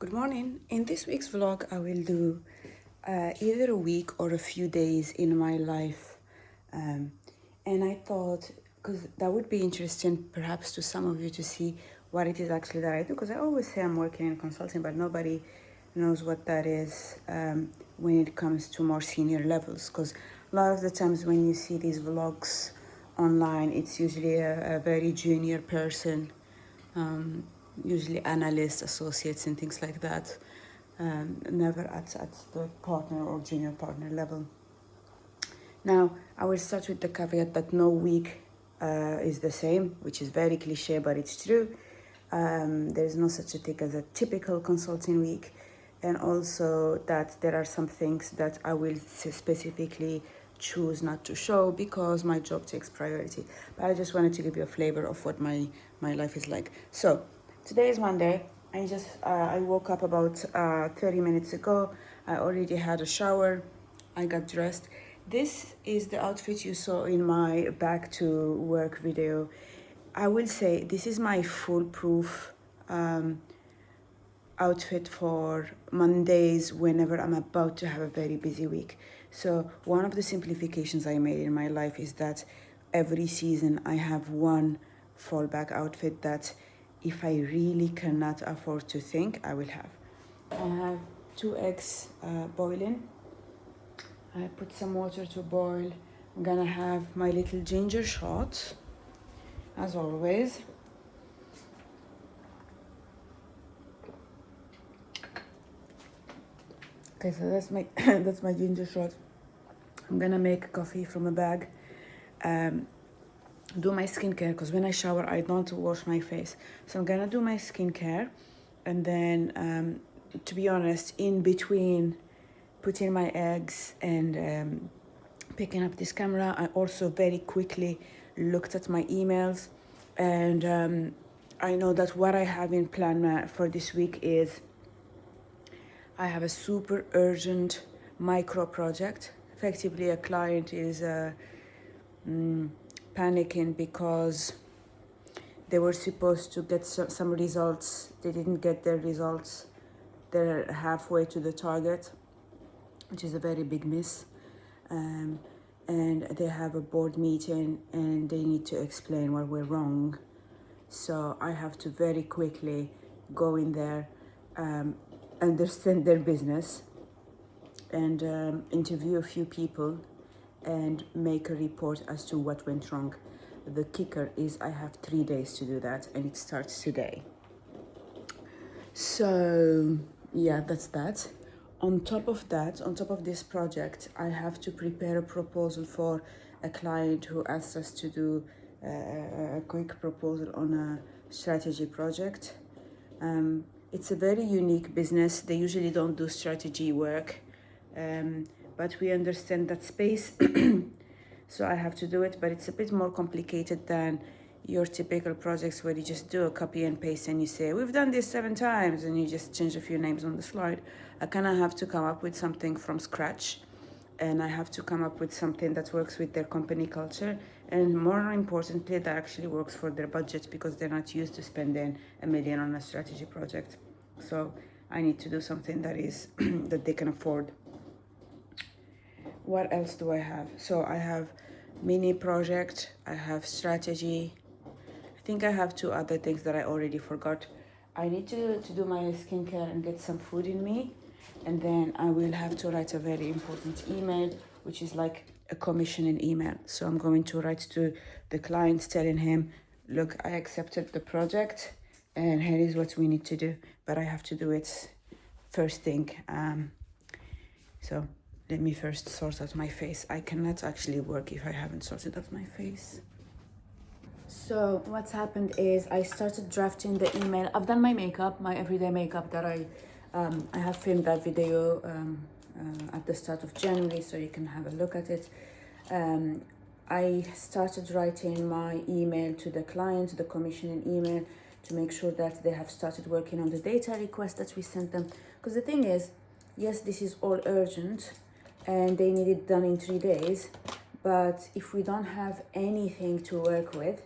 Good morning. In this week's vlog, I will do either a week or a few days in my life. And I thought, because that would be interesting perhaps to some of you to see what it is actually that I do. Because I always say I'm working in consulting, but nobody knows what that is when it comes to more senior levels. Because a lot of the times when you see these vlogs online, it's usually a very junior person, usually analysts, associates, and things like that. Never at the partner or junior partner level. Now, I will start with the caveat that no week is the same, which is very cliche, but it's true. There is no such a thing as a typical consulting week, and also that there are some things that I will specifically choose not to show because my job takes priority. But I just wanted to give you a flavor of what my life is like. So today is Monday. I woke up about 30 minutes ago. I already had a shower. I got dressed. This is the outfit you saw in my back to work video. I will say this is my foolproof outfit for Mondays whenever I'm about to have a very busy week. So one of the simplifications I made in my life is that every season I have one fallback outfit that if I really cannot afford to think, I will have. I have 2 eggs boiling. I put some water to boil. I'm gonna have my little ginger shot, as always. Okay, so that's my that's my ginger shot. I'm gonna make coffee from a bag. Do my skincare, because when I shower I don't wash my face. So I'm gonna do my skincare, and then to be honest, in between putting my eggs and picking up this camera, I also very quickly looked at my emails, and I know that what I have in plan for this week is I have a super urgent micro project. Effectively, a client is panicking because they were supposed to get some results. They didn't get their results. They're halfway to the target, which is a very big miss. And they have a board meeting and they need to explain what went wrong. So I have to very quickly go in there, understand their business, and interview a few people and make a report as to what went wrong. The kicker is I have 3 days to do that, and it starts today. So yeah, that's that. On top of that, on top of this project, I have to prepare a proposal for a client who asked us to do a quick proposal on a strategy project. It's a very unique business. They usually don't do strategy work, but we understand that space. So I have to do it, but it's a bit more complicated than your typical projects where you just do a copy and paste and you say, we've done this 7 times, and you just change a few names on the slide. I kind of have to come up with something from scratch, and I have to come up with something that works with their company culture, and more importantly, that actually works for their budget, because they're not used to spending $1 million on a strategy project. So I need to do something that is that they can afford. What else do I have? So I have mini project, I have strategy. I think I have 2 other things that I already forgot. I need to do my skincare and get some food in me, and then I will have to write a very important email, which is like a commissioning email. So I'm going to write to the client telling him, look, I accepted the project and here is what we need to do, but I have to do it first thing. So let me first sort out my face. I cannot actually work if I haven't sorted out my face. So what's happened is I started drafting the email. I've done my makeup, my everyday makeup that I have filmed that video at the start of January, so you can have a look at it. I started writing my email to the client, the commissioning email, to make sure that they have started working on the data request that we sent them. Because the thing is, yes, this is all urgent and they need it done in 3 days, but if we don't have anything to work with,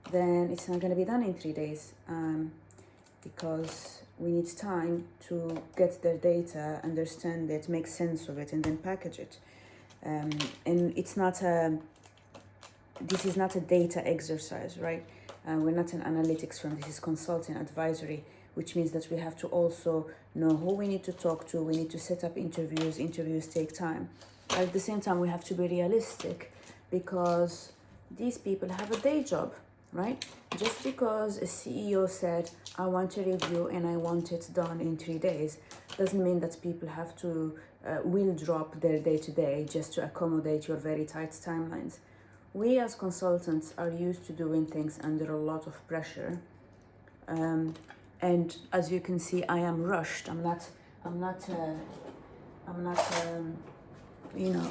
then it's not going to be done in 3 days, because we need time to get their data, understand it, make sense of it, and then package it. And it's not this is not a data exercise, right? We're not an analytics firm. This is consulting advisory, which means that we have to also know who we need to talk to. We need to set up interviews. Interviews take time. But at the same time, we have to be realistic, because these people have a day job, right? Just because a CEO said, I want a review and I want it done in 3 days, doesn't mean that people have to will drop their day-to-day just to accommodate your very tight timelines. We as consultants are used to doing things under a lot of pressure. And as you can see, I am rushed. I'm not, you know,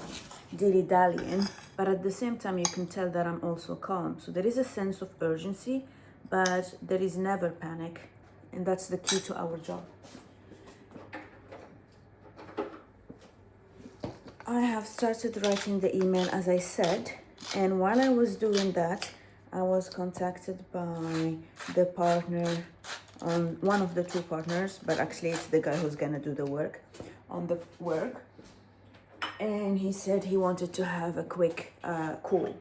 dilly-dallying. But at the same time, you can tell that I'm also calm. So there is a sense of urgency, but there is never panic. And that's the key to our job. I have started writing the email, as I said. And while I was doing that, I was contacted by the partner, one of the two partners, but actually it's the guy who's gonna do the work on the work. And he said he wanted to have a quick call.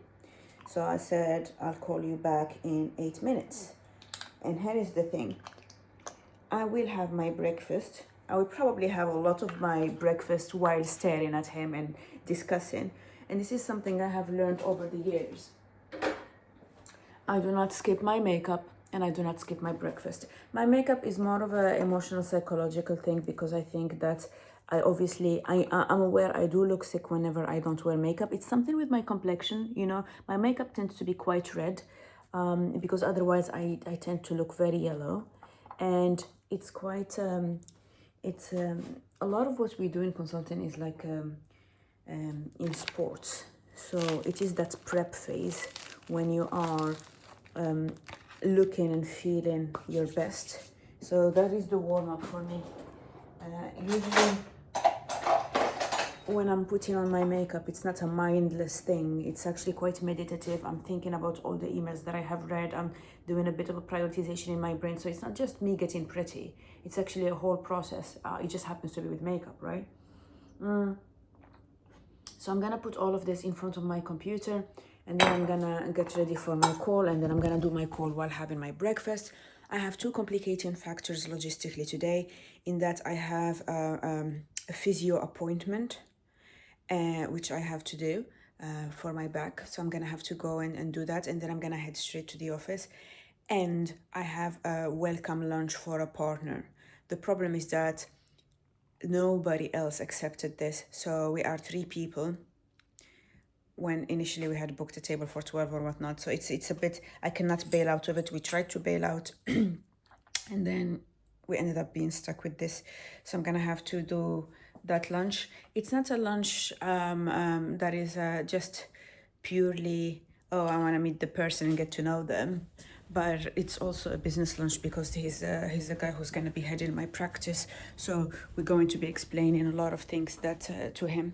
So I said, I'll call you back in 8 minutes. And here is the thing. I will have my breakfast. I will probably have a lot of my breakfast while staring at him and discussing. And this is something I have learned over the years. I do not skip my makeup and I do not skip my breakfast. My makeup is more of an emotional psychological thing, because I think that I'm aware I do look sick whenever I don't wear makeup. It's something with my complexion, you know. My makeup tends to be quite red, because otherwise I tend to look very yellow. And it's quite, a lot of what we do in consulting is like in sports. So it is that prep phase when you are looking and feeling your best. So that is the warm-up for me. Usually when I'm putting on my makeup, it's not a mindless thing. It's actually quite meditative. I'm thinking about all the emails that I have read. I'm doing a bit of a prioritization in my brain. So it's not just me getting pretty. It's actually a whole process. It just happens to be with makeup, right? So I'm gonna put all of this in front of my computer, and then I'm gonna get ready for my call, and then I'm gonna do my call while having my breakfast. I have two complicating factors logistically today, in that I have a physio appointment, which I have to do for my back. So I'm gonna have to go and do that, and then I'm gonna head straight to the office. And I have a welcome lunch for a partner. The problem is that nobody else accepted this. So we are 3 people, when initially we had booked a table for 12 or whatnot. So it's a bit, I cannot bail out of it. We tried to bail out and then we ended up being stuck with this. So I'm gonna have to do that lunch. It's not a lunch that is just purely, oh, I want to meet the person and get to know them. But it's also a business lunch, because he's the guy who's going to be heading my practice. So we're going to be explaining a lot of things that to him.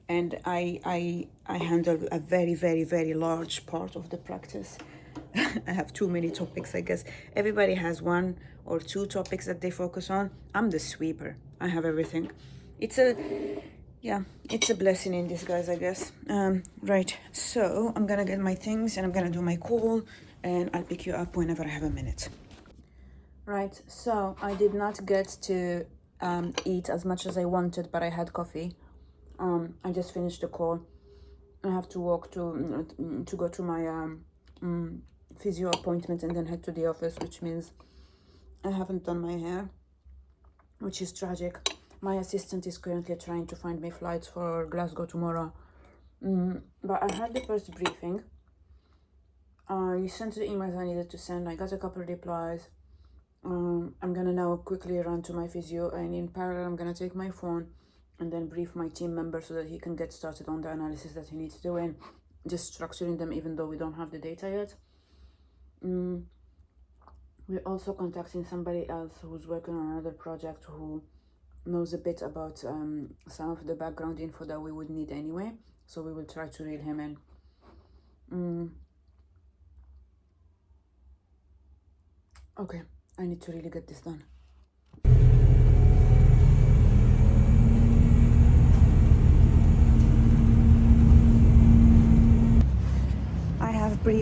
And I handle a very, very, very large part of the practice. I have too many topics, I guess. Everybody has 1 or 2 topics that they focus on. I'm the sweeper. I have everything. It's a blessing in disguise, I guess. Right, so I'm gonna get my things and I'm gonna do my call, and I'll pick you up whenever I have a minute. Right, so I did not get to eat as much as I wanted, but I had coffee. I just finished the call. I have to walk to go to my physio appointment and then head to the office, which means I haven't done my hair, which is tragic. My assistant is currently trying to find me flights for Glasgow tomorrow. But I had the first briefing. I sent the emails I needed to send. I got a couple of replies. I'm gonna now quickly run to my physio, and in parallel I'm gonna take my phone and then brief my team member so that he can get started on the analysis that he needs doing, just structuring them even though we don't have the data yet. We're also contacting somebody else who's working on another project, who knows a bit about some of the background info that we would need anyway. So we will try to reel him in. Okay, I need to really get this done.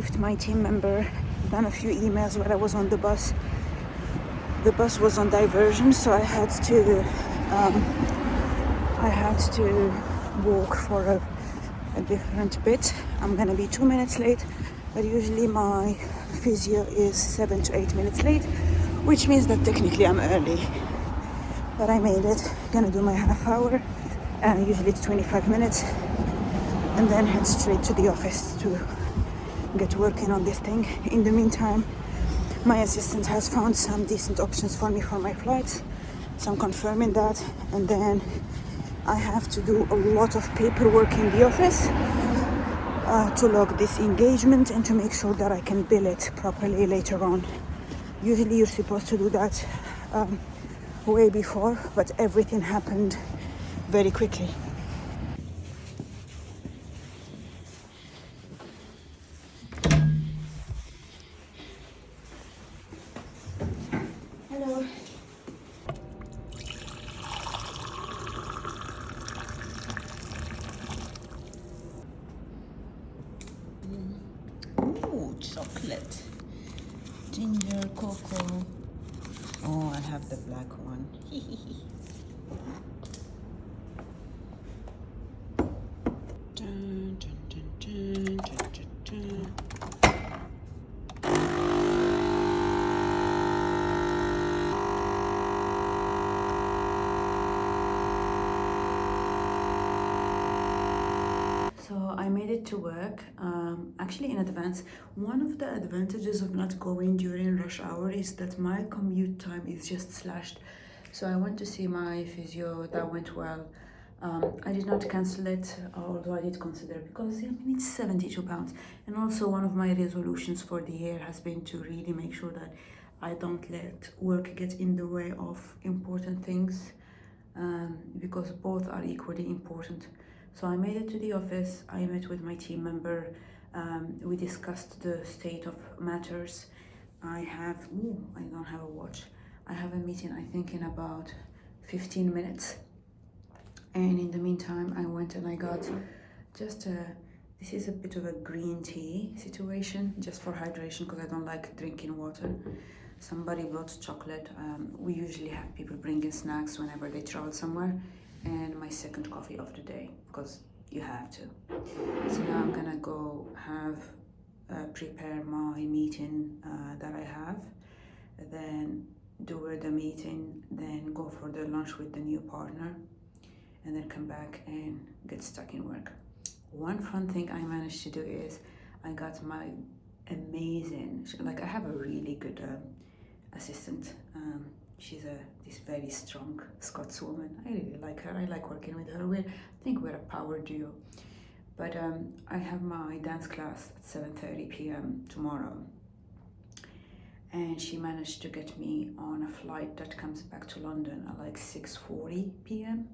briefed my team member, done a few emails while I was on the bus. The bus was on diversion, so I had to walk for a different bit. I'm gonna be 2 minutes late, but usually my physio is 7 to 8 minutes late, which means that technically I'm early. But I made it. Gonna do my half hour, usually it's 25 minutes, and then head straight to the office to get working on this thing. In the meantime, my assistant has found some decent options for me for my flights, so I'm confirming that, and then I have to do a lot of paperwork in the office to log this engagement and to make sure that I can bill it properly later on. Usually you're supposed to do that way before, but everything happened very quickly. Hello. Ooh, chocolate. Ginger, cocoa. Oh, I have the black one. Dun, dun, dun, dun, dun, dun, dun. So I made it to work, actually in advance. One of the advantages of not going during rush hour is that my commute time is just slashed. So I went to see my physio, that went well. I did not cancel it, although I did consider, because I mean, it's £72. And also one of my resolutions for the year has been to really make sure that I don't let work get in the way of important things, because both are equally important. So I made it to the office, I met with my team member, we discussed the state of matters. I don't have a watch. I have a meeting, I think, in about 15 minutes. And in the meantime, I went and I got this is a bit of a green tea situation, just for hydration, because I don't like drinking water. Somebody brought chocolate. We usually have people bring in snacks whenever they travel somewhere. And my second coffee of the day, because you have to. So now I'm gonna go prepare my meeting that I have, then do the meeting, then go for the lunch with the new partner, and then come back and get stuck in work. One fun thing I managed to do is I got my amazing, I have a really good assistant. She's this very strong Scots woman. I really like her. I like working with her. I think we're a power duo. But I have my dance class at 7:30 p.m. tomorrow. And she managed to get me on a flight that comes back to London at like 6:40 p.m.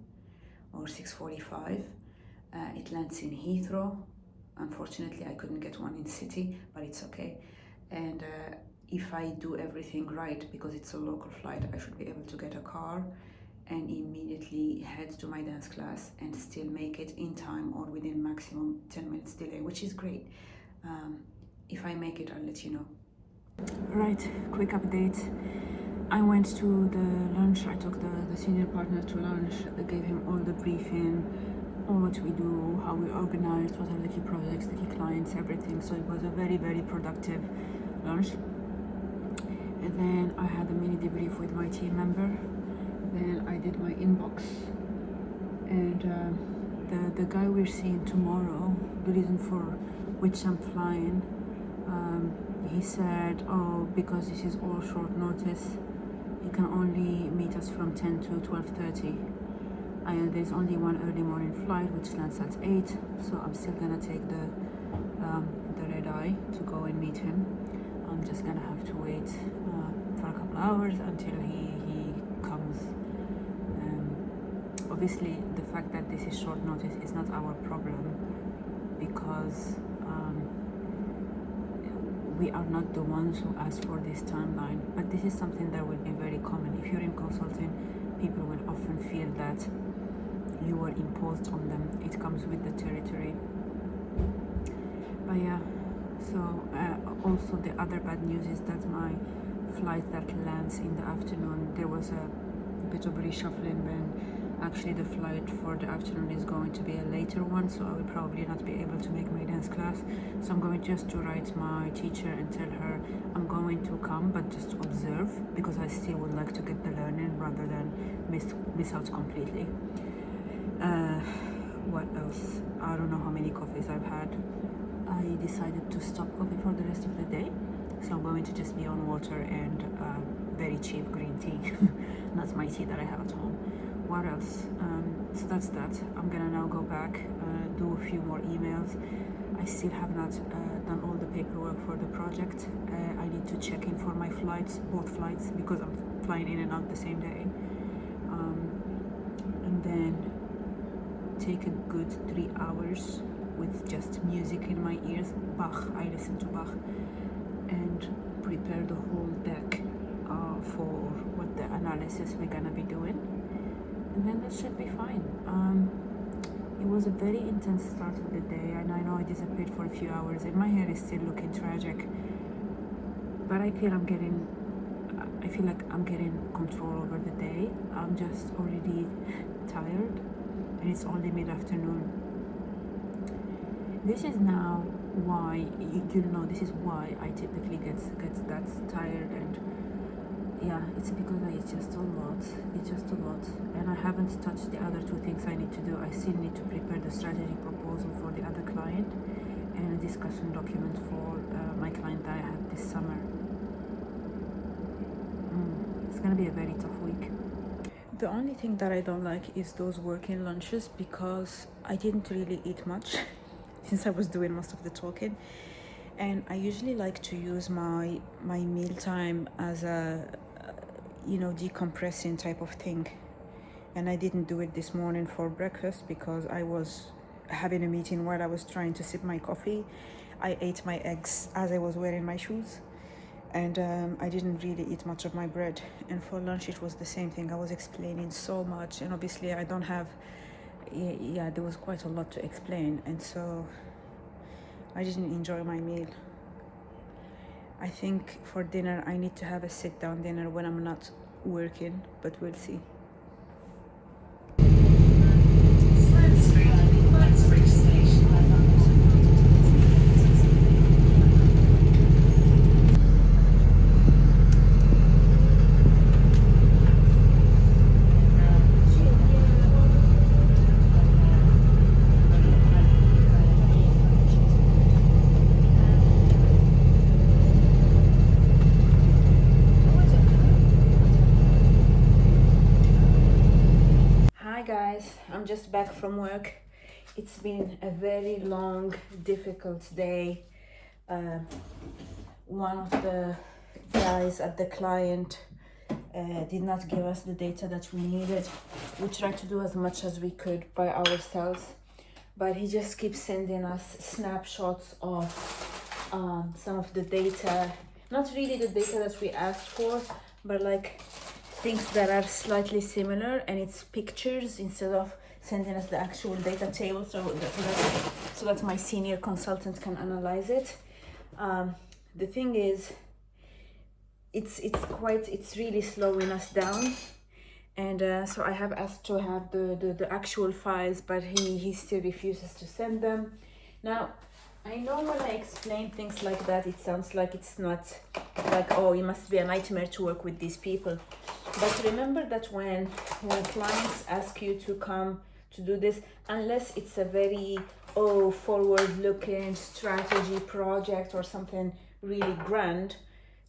or 6:45. It lands in Heathrow. Unfortunately, I couldn't get one in City, but it's okay. And if I do everything right, because it's a local flight, I should be able to get a car and immediately head to my dance class and still make it in time or within maximum 10 minutes delay, which is great. If I make it, I'll let you know. Right, quick update. I went to the lunch. I took the senior partner to lunch. I gave him all the briefing on what we do, how we organize, what are the key projects, the key clients, everything. So it was a very, very productive lunch. And then I had a mini debrief with my team member. Then I did my inbox. And the guy we're seeing tomorrow, the reason for which I'm flying, he said, oh, because this is all short notice, you can only meet us from 10 to 12:30. There's only one early morning flight which lands at 8, so I'm still gonna take the red eye to go and meet him. I'm just gonna have to wait for a couple hours until he comes. Obviously, the fact that this is short notice is not our problem, because we are not the ones who asked for this timeline. But this is something that will be very common. If you're in consulting, people will often feel that you were imposed on them. It comes with the territory. But yeah, So also the other bad news is that my flight that lands in the afternoon, there was a bit of reshuffling when actually the flight for the afternoon is going to be a later one, so I will probably not be able to make my dance class. So I'm going just to write my teacher and tell her I'm going to come but just to observe, because I still would like to get the learning rather than miss out completely. What else? I don't know how many coffees I've had. I decided to stop coffee for the rest of the day, so I'm going to just be on water and very cheap green tea. That's my tea that I have at home. What else? So that's that. I'm gonna now go back, do a few more emails. I still have not done all the paperwork for the project. I need to check in for my flights, both flights, because I'm flying in and out the same day. And then take a good 3 hours with just music in my ears. Bach, I listen to Bach, and prepare the whole deck for what the analysis we're gonna be doing, and then that should be fine. It was a very intense start of the day, and I know I disappeared for a few hours and my hair is still looking tragic, but I feel like I'm getting control over the day. I'm just already tired and it's only mid-afternoon. This is now why, this is why I typically get that tired, and yeah, it's because it's just a lot, and I haven't touched the other two things I need to do. I still need to prepare the strategy proposal for the other client and a discussion document for my client that I had this summer. It's gonna be a very tough week. The only thing that I don't like is those working lunches, because I didn't really eat much since I was doing most of the talking, and I usually like to use my mealtime as a decompressing type of thing, and I didn't do it this morning for breakfast because I was having a meeting while I was trying to sip my coffee. I ate my eggs as I was wearing my shoes, and I didn't really eat much of my bread. And for lunch it was the same thing. I was explaining so much, and obviously I don't have, there was quite a lot to explain, and so I didn't enjoy my meal. I think for dinner I need to have a sit-down dinner when I'm not working, but we'll see. Guys, I'm just back from work. It's been a very long, difficult day. One of the guys at the client did not give us the data that we needed. We tried to do as much as we could by ourselves, but he just keeps sending us snapshots of some of the data, not really the data that we asked for, but like things that are slightly similar, and it's pictures instead of sending us the actual data table, so that my senior consultant can analyze it. The thing is, it's really slowing us down, and so I have asked to have the actual files, but he still refuses to send them. Now, I know when I explain things like that, it sounds like it's not like, oh, it must be a nightmare to work with these people. But remember that when clients ask you to come to do this, unless it's a very forward-looking strategy project or something really grand,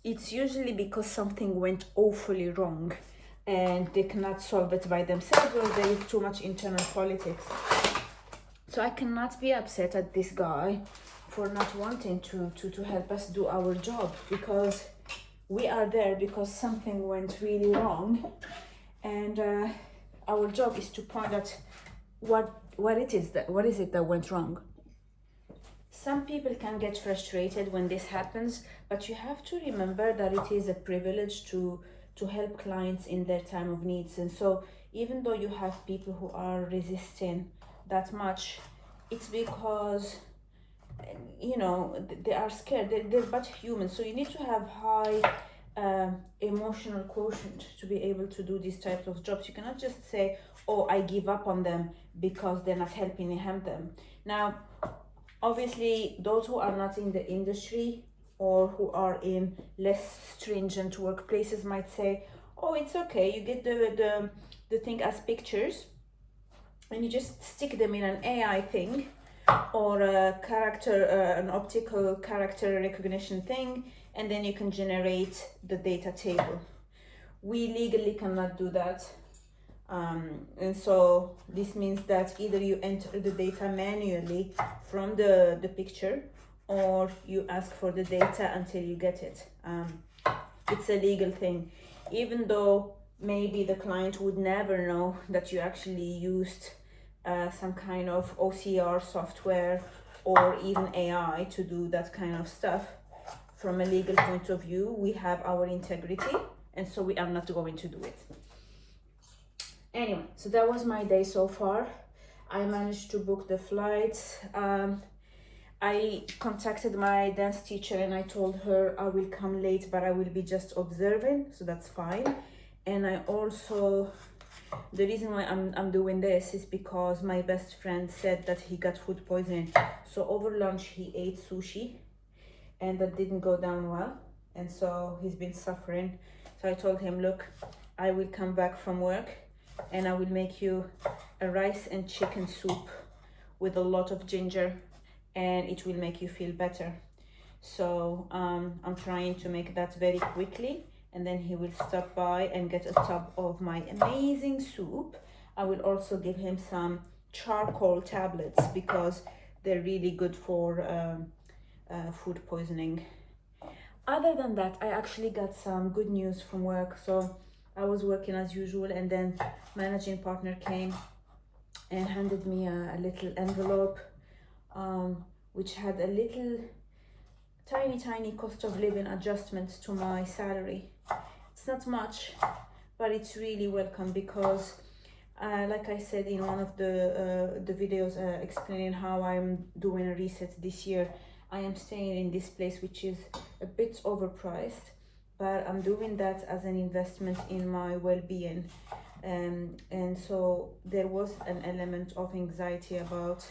it's usually because something went awfully wrong and they cannot solve it by themselves, or there is too much internal politics. So I cannot be upset at this guy for not wanting to help us do our job, because we are there because something went really wrong, and our job is to point at what is it that went wrong. Some people can get frustrated when this happens, but you have to remember that it is a privilege to help clients in their time of needs. And so even though you have people who are resisting that much, it's because you know, they are scared. They're but human. So you need to have high emotional quotient to be able to do these types of jobs. You cannot just say, oh, I give up on them because they're not helping me help them. Now, obviously, those who are not in the industry or who are in less stringent workplaces might say, oh, it's okay, you get the thing as pictures and you just stick them in an AI thing or a character, an optical character recognition thing, and then you can generate the data table. We legally cannot do that. And so this means that either you enter the data manually from the picture or you ask for the data until you get it. It's a legal thing, even though maybe the client would never know that you actually used some kind of OCR software or even AI to do that kind of stuff. From a legal point of view, we have our integrity, and so we are not going to do it. Anyway, so that was my day so far. I managed to book the flights. I contacted my dance teacher and I told her I will come late, but I will be just observing, so that's fine. And I also, the reason why I'm doing this is because my best friend said that he got food poisoning. So over lunch he ate sushi and that didn't go down well. And so he's been suffering. So I told him, look, I will come back from work and I will make you a rice and chicken soup with a lot of ginger and it will make you feel better. So I'm trying to make that very quickly, and then he will stop by and get a tub of my amazing soup. I will also give him some charcoal tablets because they're really good for food poisoning. Other than that, I actually got some good news from work. So I was working as usual, and then managing partner came and handed me a little envelope which had a little tiny cost of living adjustment to my salary. It's not much, but it's really welcome because like I said in one of the videos explaining how I'm doing a reset this year, I am staying in this place which is a bit overpriced, but I'm doing that as an investment in my well-being. And so there was an element of anxiety about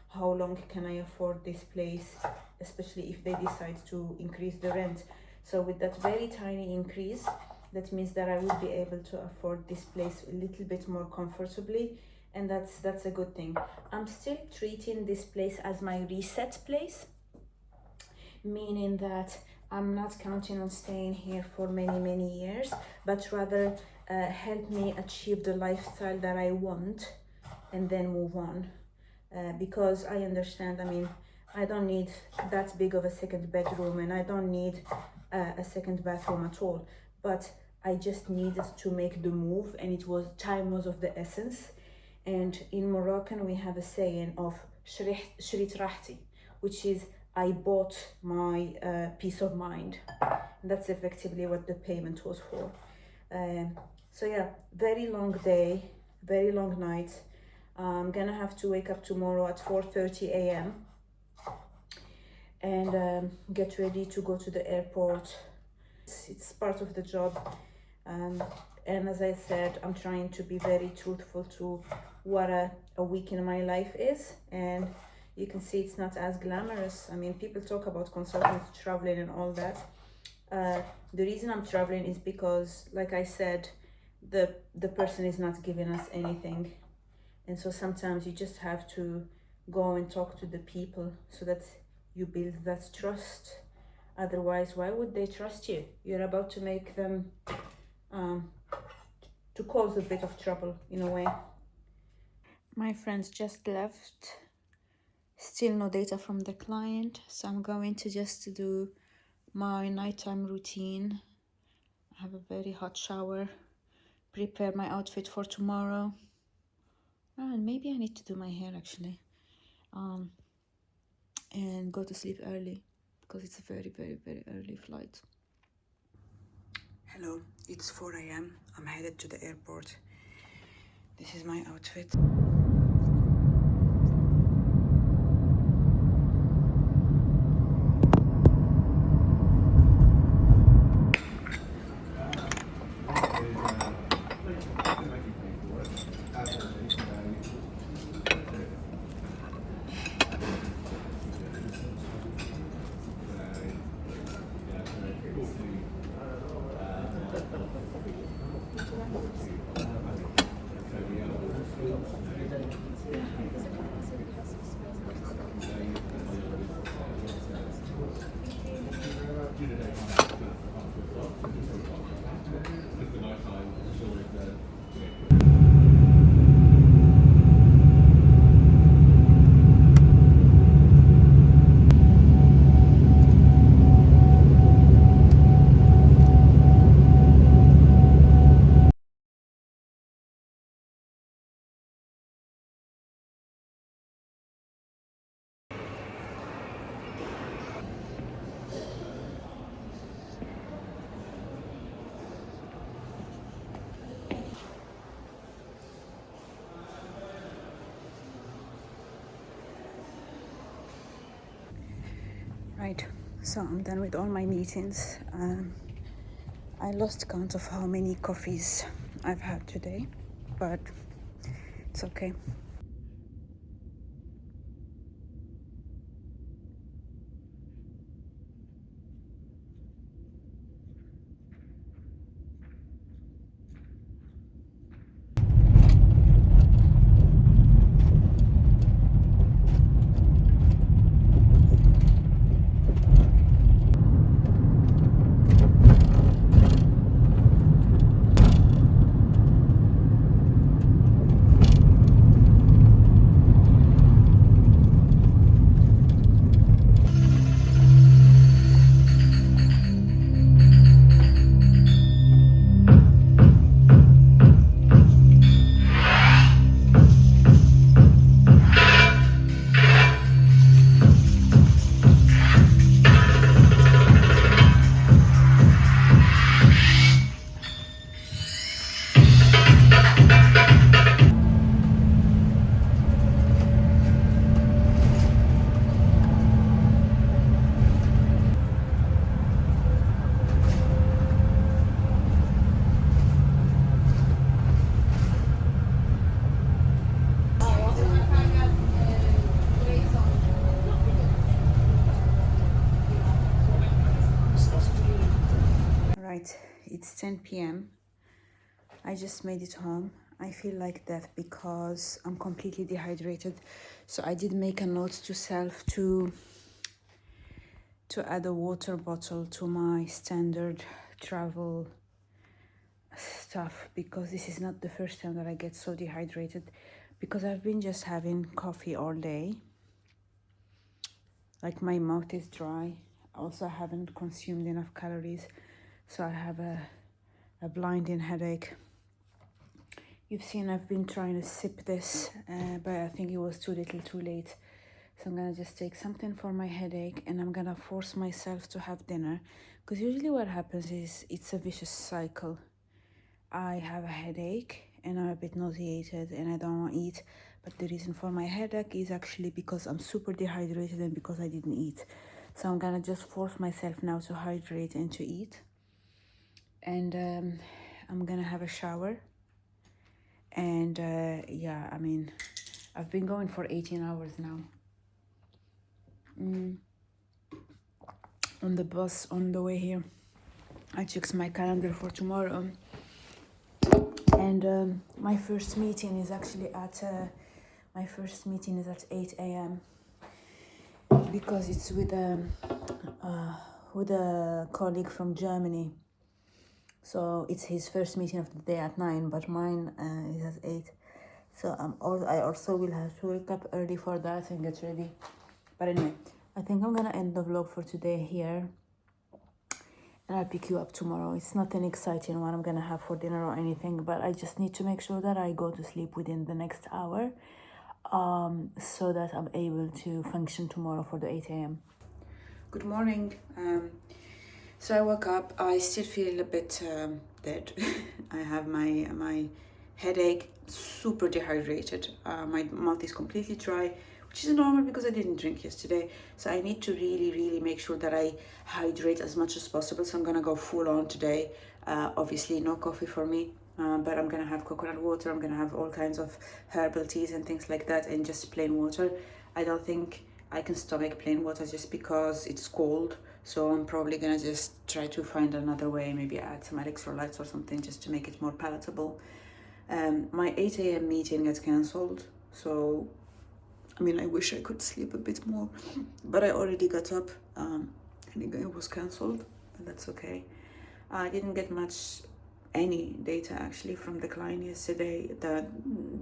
how long can I afford this place, especially if they decide to increase the rent. So with that very tiny increase, that means that I will be able to afford this place a little bit more comfortably, and that's a good thing. I'm still treating this place as my reset place, meaning that I'm not counting on staying here for many years, but rather help me achieve the lifestyle that I want and then move on. Because I understand, I mean, I don't need that big of a second bedroom and I don't need a second bathroom at all, but I just needed to make the move, and time was of the essence. And in Moroccan we have a saying of shrit rahti, which is I bought my peace of mind. And that's effectively what the payment was for. So yeah, very long day, very long night. I'm gonna have to wake up tomorrow at 4:30 a.m. and get ready to go to the airport. It's part of the job. And as I said, I'm trying to be very truthful to what a week in my life is. And you can see it's not as glamorous. I mean, people talk about consultants traveling and all that. The reason I'm traveling is because, like I said, the person is not giving us anything. And so sometimes you just have to go and talk to the people so that you build that trust. Otherwise, why would they trust you? You're about to make them, to cause a bit of trouble in a way. My friends just left. Still no data from the client. So I'm going to just do my nighttime routine. Have a very hot shower. Prepare my outfit for tomorrow. And maybe I need to do my hair actually. And go to sleep early because it's a very early flight. Hello, it's 4 a.m. I'm headed to the airport. This is my outfit. Right, so I'm done with all my meetings. I lost count of how many coffees I've had today, but it's okay. Right, it's 10 p.m. I just made it home. I feel like that because I'm completely dehydrated. So I did make a note to self to add a water bottle to my standard travel stuff, because this is not the first time that I get so dehydrated, because I've been just having coffee all day. Like, my mouth is dry. Also, I haven't consumed enough calories, so I have a blinding headache. You've seen I've been trying to sip this, but I think it was too little too late. So I'm gonna just take something for my headache, and I'm gonna force myself to have dinner, because usually what happens is it's a vicious cycle. I have a headache and I'm a bit nauseated and I don't want to eat, but the reason for my headache is actually because I'm super dehydrated and because I didn't eat. So I'm gonna just force myself now to hydrate and to eat, and I'm gonna have a shower. And yeah, I mean, I've been going for 18 hours now. On the bus on the way here, I checked my calendar for tomorrow, and my first meeting is actually at 8 a.m. because it's with a colleague from Germany. So it's his first meeting of the day at 9, but mine is at 8. So I also will have to wake up early for that and get ready. But anyway, I think I'm gonna end the vlog for today here, and I'll pick you up tomorrow. It's nothing exciting what I'm gonna have for dinner or anything, but I just need to make sure that I go to sleep within the next hour, so that I'm able to function tomorrow for the 8 a.m. Good morning. So I woke up. I still feel a bit dead. I have my headache, super dehydrated. My mouth is completely dry, which is normal because I didn't drink yesterday. So I need to really make sure that I hydrate as much as possible. So I'm gonna go full on today. Obviously no coffee for me, but I'm gonna have coconut water. I'm gonna have all kinds of herbal teas and things like that, and just plain water. I don't think I can stomach plain water just because it's cold. So I'm probably gonna just try to find another way, maybe add some electrolytes or something just to make it more palatable. My 8 a.m. meeting gets cancelled, so I mean, I wish I could sleep a bit more, but I already got up, and it was cancelled, and that's okay. I didn't get any data actually from the client yesterday, the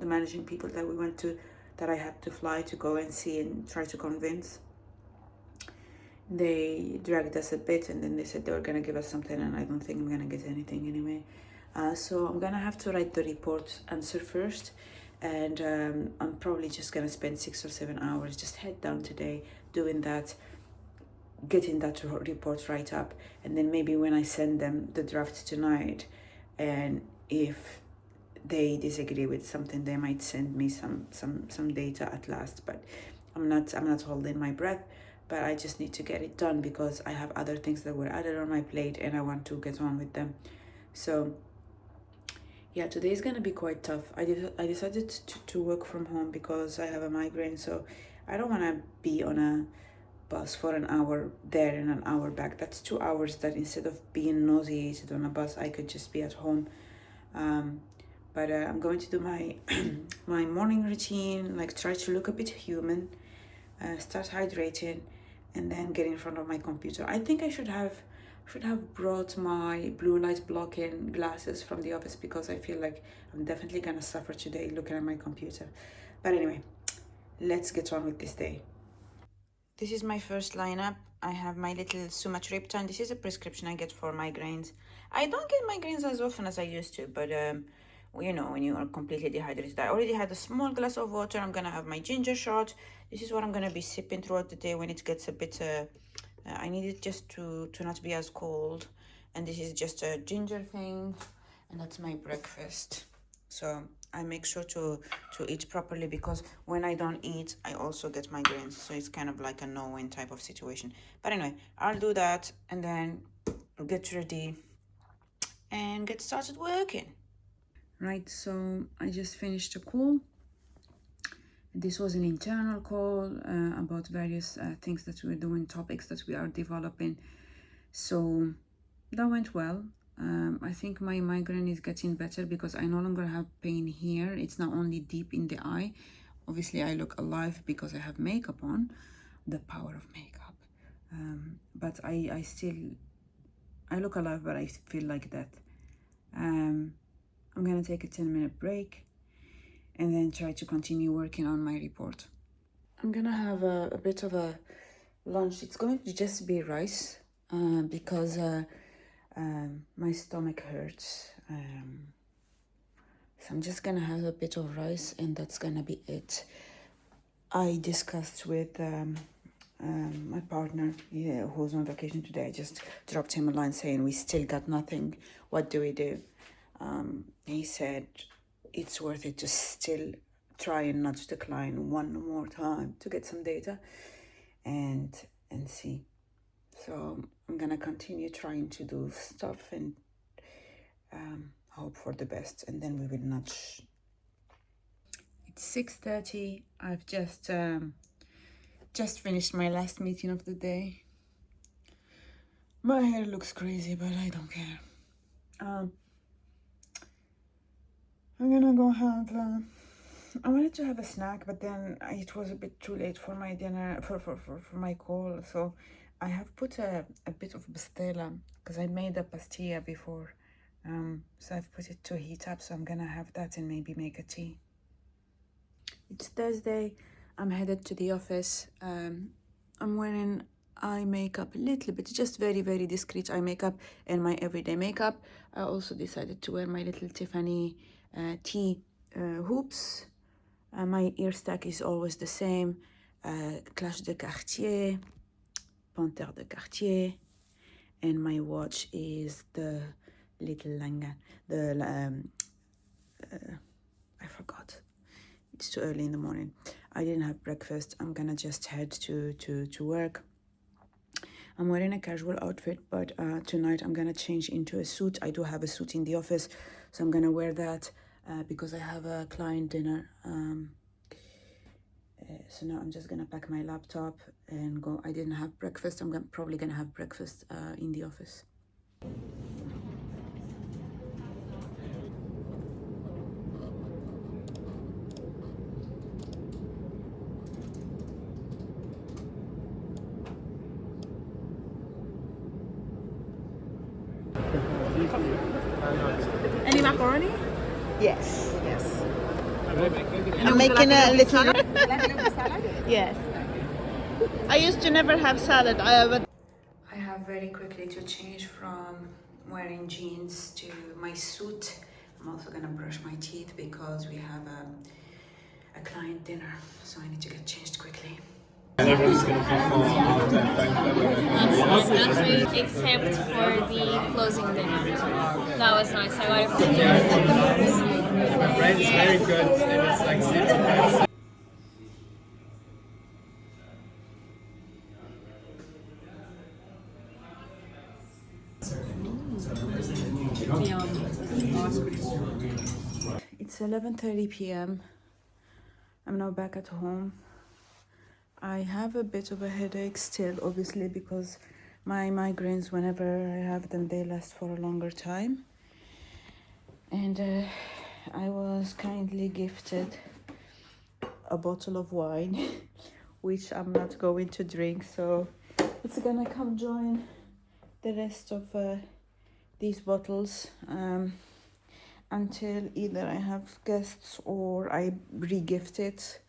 managing people that we went to, that I had to fly to go and see and try to convince. They dragged us a bit, and then they said they were gonna give us something, and I don't think I'm gonna get anything anyway. So I'm gonna have to write the report answer first, and I'm probably just gonna spend 6 or 7 hours, just head down today doing that, getting that report right up, and then maybe when I send them the draft tonight, and if they disagree with something, they might send me some data at last. But I'm not holding my breath. but I just need to get it done because I have other things that were added on my plate and I want to get on with them. So yeah, today is gonna be quite tough. I decided to work from home because I have a migraine, so I don't want to be on a bus for an hour there and an hour back. That's 2 hours that instead of being nauseated on a bus, I could just be at home. But I'm going to do my my morning routine, like try to look a bit human, start hydrating, and then get in front of my computer. I think I should have brought my blue light blocking glasses from the office because I feel like I'm definitely gonna suffer today looking at my computer. But anyway, let's get on with this day. This is my first lineup. I have my little sumatriptan. This is a prescription I get for migraines. I don't get migraines as often as I used to, but well, you know, when you are completely dehydrated. I already had a small glass of water. I'm gonna have my ginger shot. This is what I'm gonna be sipping throughout the day when it gets a bit I need it just to not be as cold. And this is just a ginger thing, and that's my breakfast. So I make sure to eat properly because when I don't eat, I also get migraines. So it's kind of like a no-win type of situation. But anyway, I'll do that and then get ready and get started working. Right, so I just finished a call. This was an internal call about various things that we're doing, topics that we are developing. So that went well. I think my migraine is getting better because I no longer have pain here. It's not only deep in the eye. Obviously, I look alive because I have makeup on, the power of makeup. But I look alive, but I feel like that. I'm gonna take a 10-minute break and then try to continue working on my report. I'm gonna have a bit of a lunch. It's going to just be rice because my stomach hurts. So I'm just gonna have a bit of rice and that's gonna be it. I discussed with my partner, who's on vacation today. I just dropped him a line saying we still got nothing. What do we do? He said it's worth it to still try and not decline one more time to get some data and see. So I'm gonna continue trying to do stuff and hope for the best, and then we will nudge. It's 6:30. I've just finished my last meeting of the day. My hair looks crazy, but I don't care. I'm gonna go have I wanted to have a snack, but then it was a bit too late for my dinner, for my call. So I have put a bit of pastella because I made a pastilla before. So I've put it to heat up, so I'm gonna have that and maybe make a tea. It's Thursday. I'm headed to the office. I'm wearing eye makeup a little bit, just very, very discreet eye makeup and my everyday makeup. I also decided to wear my little Tiffany tea hoops. My ear stack is always the same. Clash de Cartier, Panthère de Cartier, and my watch is the little Langan. I forgot. It's too early in the morning. I didn't have breakfast. I'm gonna just head to work. I'm wearing a casual outfit, but tonight I'm gonna change into a suit. I do have a suit in the office, so I'm gonna wear that because I have a client dinner. So now I'm just gonna pack my laptop and go. I didn't have breakfast. I'm probably gonna have breakfast in the office. Any macaroni? Yes. Yes. I'm making a little. Salad? Yes. I used to never have salad, but I have very quickly to change from wearing jeans to my suit. I'm also gonna brush my teeth because we have a client dinner, so I need to get changed quickly. Except for the closing dinner. That was nice. I got it from The bread is very good and it's like super fresh. 11:30 p.m. I'm now back at home. I have a bit of a headache still, obviously, because my migraines, whenever I have them, they last for a longer time. And I was kindly gifted a bottle of wine, which I'm not going to drink, so it's gonna come join the rest of these bottles until either I have guests or I re-gift it,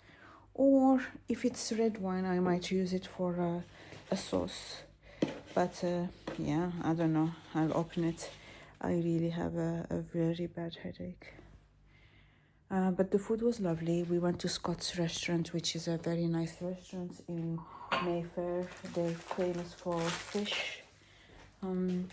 or if it's red wine I might use it for a sauce. But yeah, I don't know, I'll open it. I really have a very bad headache. But the food was lovely. We went to Scott's restaurant, which is a very nice restaurant in Mayfair. They're famous for fish. And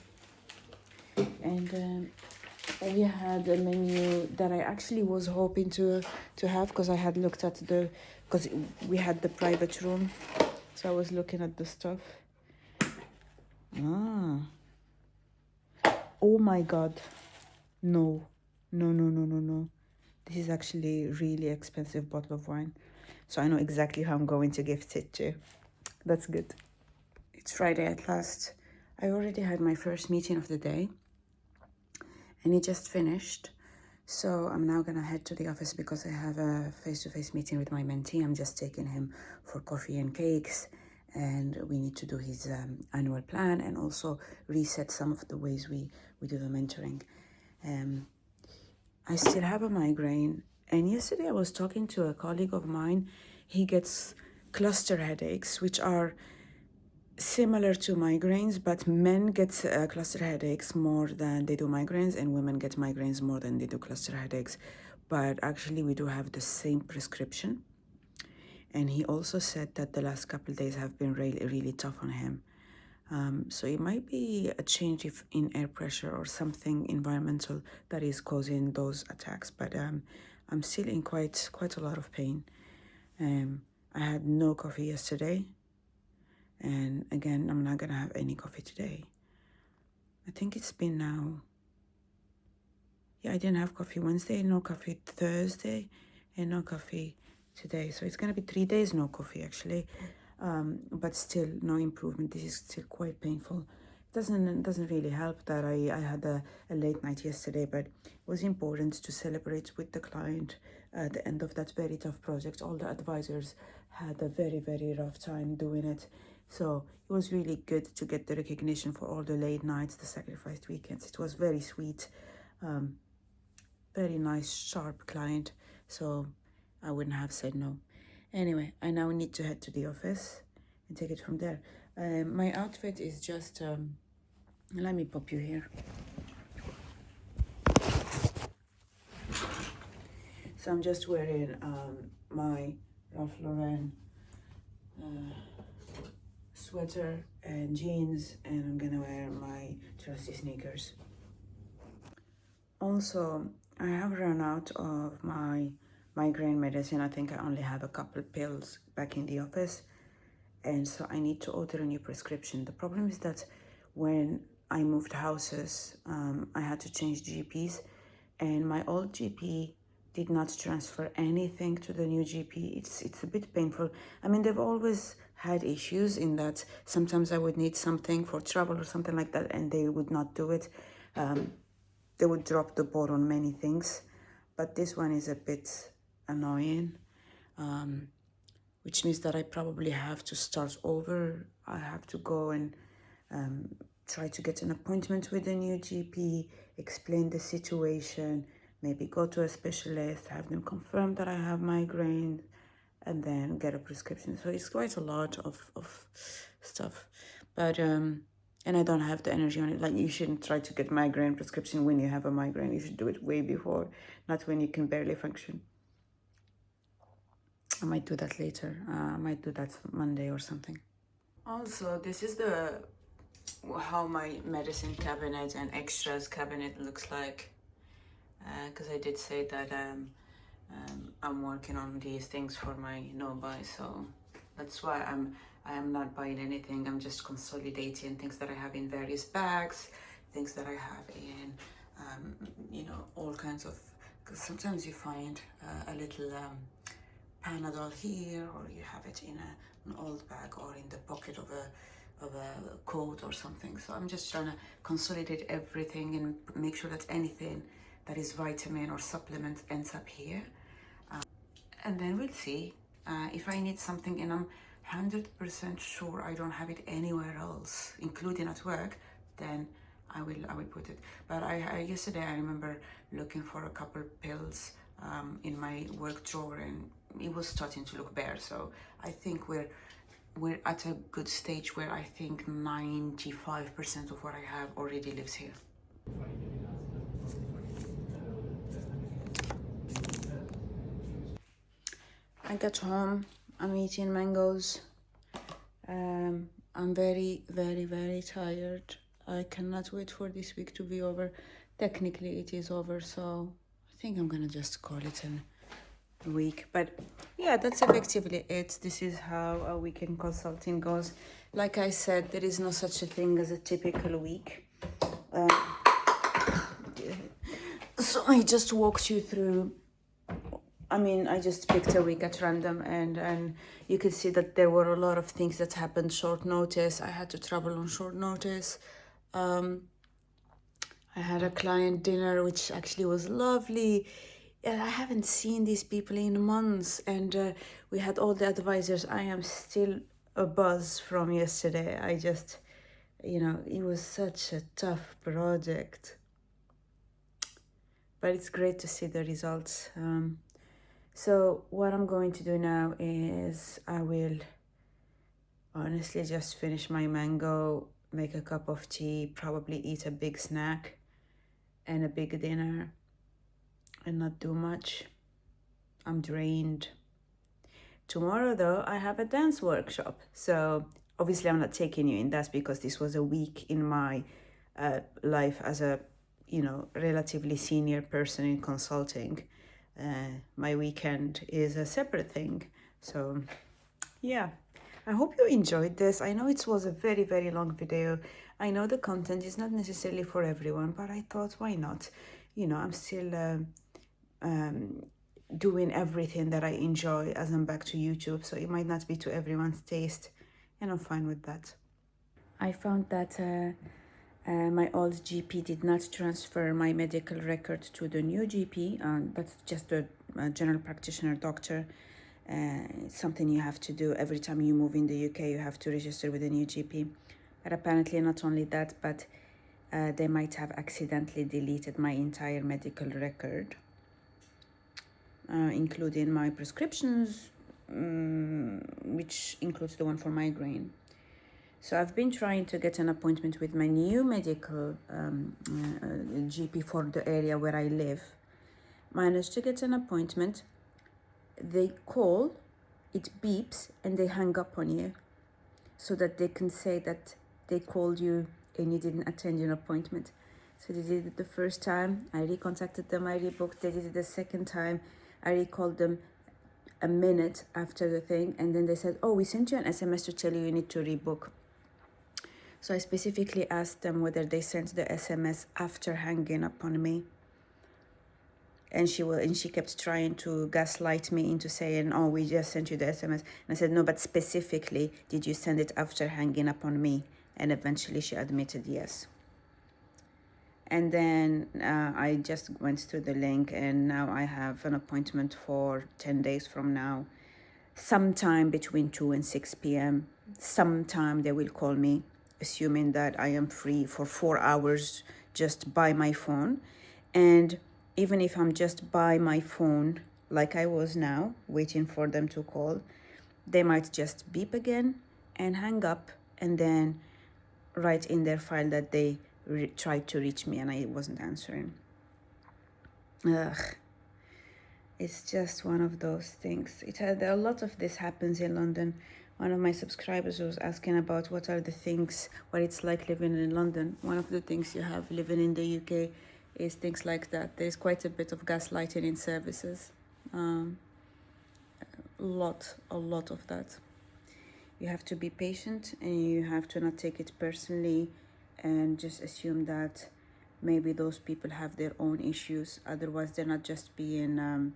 we had a menu that I actually was hoping to have, because I had looked at because we had the private room, so I was looking at the stuff. Oh my god, no. This is actually a really expensive bottle of wine, so I know exactly how I'm going to gift it to. That's good. It's Friday at last. I already had my first meeting of the day, and it just finished. So I'm now gonna head to the office because I have a face-to-face meeting with my mentee. I'm just taking him for coffee and cakes, and we need to do his annual plan and also reset some of the ways we do the mentoring. I still have a migraine, and yesterday I was talking to a colleague of mine. He gets cluster headaches, which are similar to migraines, but men get cluster headaches more than they do migraines, and women get migraines more than they do cluster headaches. But actually we do have the same prescription, and he also said that the last couple of days have been really tough on him. So it might be a change in air pressure or something environmental that is causing those attacks, but I'm still in quite a lot of pain. I had no coffee yesterday, and again, I'm not gonna have any coffee today. I think it's been now, I didn't have coffee Wednesday, no coffee Thursday, and no coffee today. So it's gonna be 3 days no coffee actually, but still no improvement. This is still quite painful. It doesn't really help that I had a late night yesterday, but it was important to celebrate with the client at the end of that very tough project. All the advisors had a very rough time doing it. So it was really good to get the recognition for all the late nights, the sacrificed weekends. It was very sweet, very nice, sharp client. So I wouldn't have said no. Anyway, I now need to head to the office and take it from there. My outfit is just, let me pop you here. So I'm just wearing my Ralph Lauren sweater and jeans, and I'm gonna wear my trusty sneakers. Also, I have run out of my migraine medicine. I think I only have a couple pills back in the office, and so I need to order a new prescription. The problem is that when I moved houses, I had to change GPs, and my old GP did not transfer anything to the new GP. It's a bit painful. I mean, they've always had issues in that sometimes I would need something for travel or something like that, and they would not do it. They would drop the ball on many things, but this one is a bit annoying, which means that I probably have to start over. I have to go and try to get an appointment with a new GP, explain the situation, maybe go to a specialist, have them confirm that I have migraine, and then get a prescription. So it's quite a lot of stuff, but and I don't have the energy on it. Like, you shouldn't try to get migraine prescription when you have a migraine. You should do it way before, not when you can barely function. I might do that later. I might do that Monday or something. Also, this is how my medicine cabinet and extras cabinet looks like, because I did say that I'm working on these things for my no-buy, so that's why I am not buying anything. I'm just consolidating things that I have in various bags, things that I have in all kinds of because sometimes you find a little Panadol here, or you have it in an old bag or in the pocket of a coat or something. So I'm just trying to consolidate everything and make sure that anything that is vitamin or supplement ends up here. And then we'll see if I need something and I'm 100% sure I don't have it anywhere else, including at work, then I will put it. But yesterday I remember looking for a couple pills in my work drawer, and it was starting to look bare. So I think we're at a good stage where I think 95% of what I have already lives here. I got home, I'm eating mangoes. I'm very, very, very tired. I cannot wait for this week to be over. Technically it is over, so I think I'm gonna just call it a week. But yeah, that's effectively it. This is how a weekend consulting goes. Like I said, there is no such a thing as a typical week. So I just walked you through. I just picked a week at random, and you can see that there were a lot of things that happened short notice. I had to travel on short notice. I had a client dinner, which actually was lovely. I haven't seen these people in months, and we had all the advisors. I am still a buzz from yesterday. I just, it was such a tough project. But it's great to see the results. So what I'm going to do now is I will honestly just finish my mango, make a cup of tea, probably eat a big snack and a big dinner, and not do much. I'm drained. Tomorrow though, I have a dance workshop. So obviously I'm not taking you in. That's because this was a week in my life as a, relatively senior person in consulting. My weekend is a separate thing. So yeah, I hope you enjoyed this. I know it was a very, very long video. I know the content is not necessarily for everyone, but I thought, why not? I'm still doing everything that I enjoy as I'm back to YouTube, so it might not be to everyone's taste, and I'm fine with that. I found that my old GP did not transfer my medical record to the new GP. That's just a general practitioner doctor. It's something you have to do every time you move in the UK. You have to register with a new GP. But apparently not only that, but they might have accidentally deleted my entire medical record, including my prescriptions, which includes the one for migraine. So I've been trying to get an appointment with my new medical GP for the area where I live. Managed to get an appointment. They call, it beeps, and they hang up on you so that they can say that they called you and you didn't attend your appointment. So they did it the first time. I recontacted them, I rebooked. They did it the second time. I recalled them a minute after the thing, and then they said, oh, we sent you an SMS to tell you need to rebook. So I specifically asked them whether they sent the SMS after hanging up on me. And she kept trying to gaslight me into saying, oh, we just sent you the SMS. And I said, no, but specifically, did you send it after hanging up on me? And eventually she admitted yes. And then I just went through the link, and now I have an appointment for 10 days from now, sometime between 2 and 6 p.m. Sometime they will call me, assuming that I am free for 4 hours just by my phone. And even if I'm just by my phone, like I was now, waiting for them to call, they might just beep again and hang up, and then write in their file that they tried to reach me and I wasn't answering. It's just one of those things. A lot of this happens in London. One of my subscribers was asking about what it's like living in London. One of the things you have living in the UK is things like that. There's quite a bit of gaslighting in services. A lot of that. You have to be patient, and you have to not take it personally and just assume that maybe those people have their own issues. Otherwise, they're not just being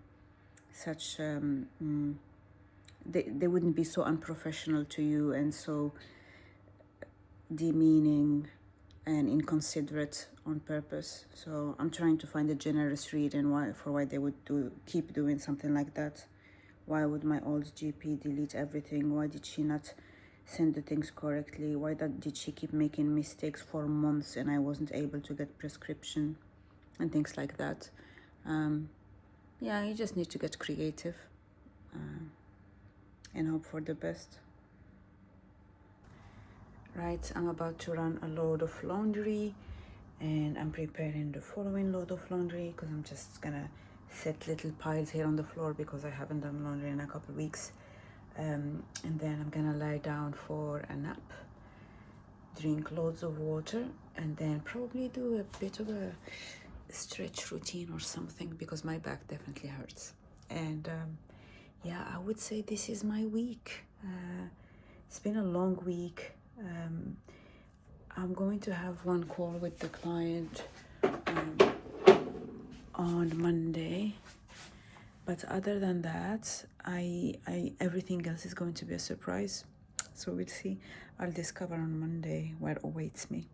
such they wouldn't be so unprofessional to you and so demeaning and inconsiderate on purpose. So I'm trying to find a generous reason why they would keep doing something like that. Why would my old GP delete everything? Why did she not send the things correctly? Why did she keep making mistakes for months and I wasn't able to get prescription and things like that? Yeah, you just need to get creative and hope for the best. Right, I'm about to run a load of laundry and I'm preparing the following load of laundry because I'm just gonna set little piles here on the floor because I haven't done laundry in a couple of weeks. And then I'm gonna lie down for a nap, drink loads of water, and then probably do a bit of a stretch routine or something because my back definitely hurts. And yeah, I would say this is my week. It's been a long week. I'm going to have one call with the client on Monday, but other than that, I everything else is going to be a surprise. So we'll see. I'll discover on Monday what awaits me.